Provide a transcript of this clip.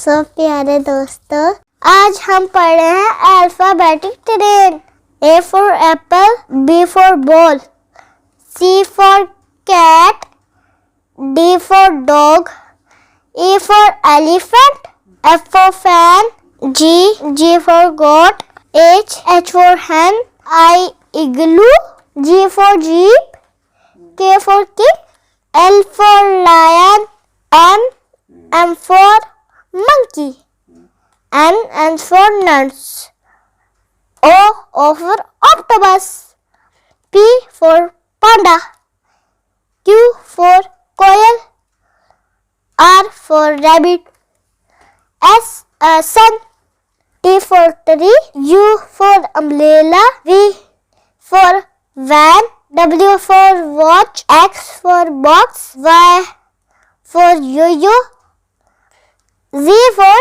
सो प्यारे दोस्तों, आज हम पढ़ रहे हैं alphabetic train. A for apple, B for ball, C for cat, D for dog, E for elephant, F for fan, G for goat, H for hen, I igloo, G for jeep, K for king, L for lion, M for monkey, N for nuts, O for octopus, P for panda, Q for quail, R for rabbit, sun, T for tree, U for umbrella, V for van, W for watch, X for box, Y for yo-yo, Z for